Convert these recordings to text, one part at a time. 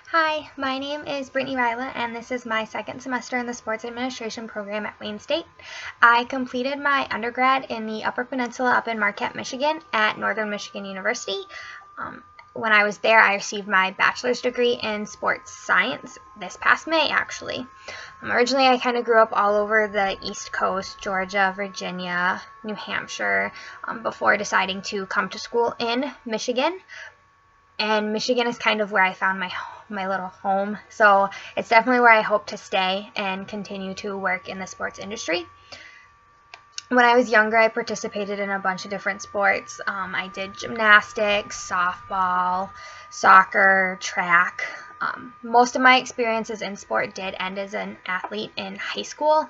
Hi, my name is Brittany Rajala, and this is my second semester in the Sports Administration program at Wayne State. I completed my undergrad in the Upper Peninsula up in Marquette, Michigan at Northern Michigan University. When I was there, I received my bachelor's degree in sports science this past May, actually. Originally, I kind of grew up all over the East Coast, Georgia, Virginia, New Hampshire, before deciding to come to school in Michigan. And Michigan is kind of where I found my little home. So it's definitely where I hope to stay and continue to work in the sports industry. When I was younger, I participated in a bunch of different sports. I did gymnastics, softball, soccer, track. Most of my experiences in sport did end as an athlete in high school.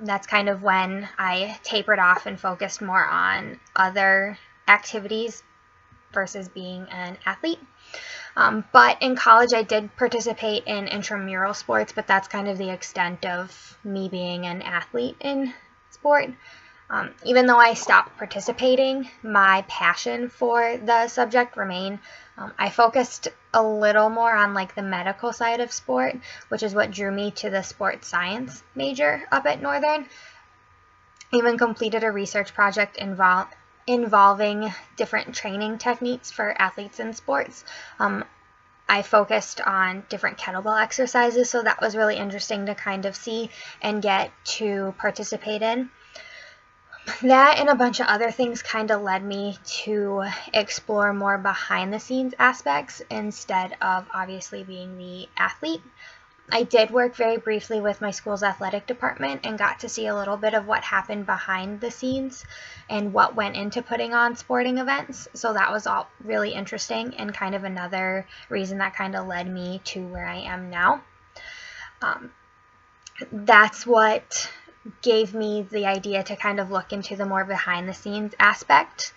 That's kind of when I tapered off and focused more on other activities versus being an athlete. But in college, I did participate in intramural sports, but that's kind of the extent of me being an athlete in sport. Even though I stopped participating, my passion for the subject remained. I focused a little more on like the medical side of sport, which is what drew me to the sports science major up at Northern. I even completed a research project involving different training techniques for athletes in sports. I focused on different kettlebell exercises, so that was really interesting to kind of see and get to participate in. That and a bunch of other things kind of led me to explore more behind the scenes aspects instead of obviously being the athlete. I did work very briefly with my school's athletic department and got to see a little bit of what happened behind the scenes and what went into putting on sporting events. So that was all really interesting and kind of another reason that kind of led me to where I am now. That's what gave me the idea to kind of look into the more behind the scenes aspect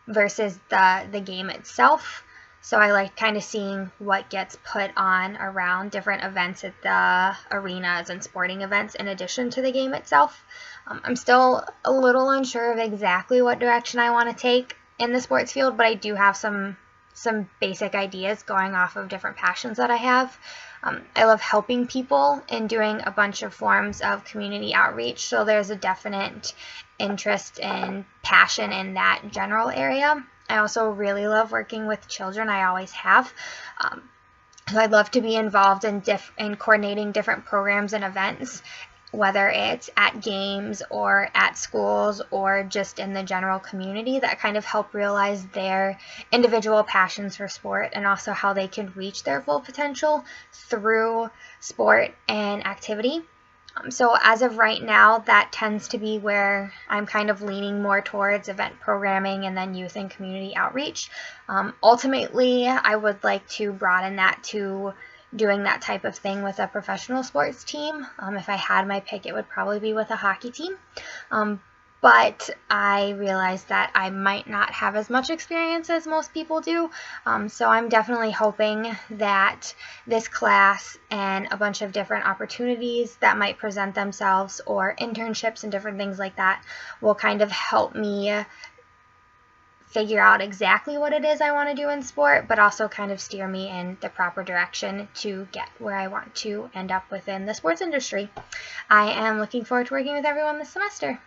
versus the game itself. So I like kind of seeing what gets put on around different events at the arenas and sporting events in addition to the game itself. I'm still a little unsure of exactly what direction I want to take in the sports field, but I do have some basic ideas going off of different passions that I have. I love helping people and doing a bunch of forms of community outreach, so there's a definite interest and passion in that general area. I also really love working with children. I always have. So I'd love to be involved in coordinating different programs and events, whether it's at games or at schools or just in the general community, that kind of help realize their individual passions for sport and also how they can reach their full potential through sport and activity. So as of right now, that tends to be where I'm kind of leaning more towards event programming and then youth and community outreach. Ultimately, I would like to broaden that to doing that type of thing with a professional sports team. If I had my pick, it would probably be with a hockey team. But I realized that I might not have as much experience as most people do. So I'm definitely hoping that this class and a bunch of different opportunities that might present themselves or internships and different things like that will kind of help me figure out exactly what it is I want to do in sport, but also kind of steer me in the proper direction to get where I want to end up within the sports industry. I am looking forward to working with everyone this semester.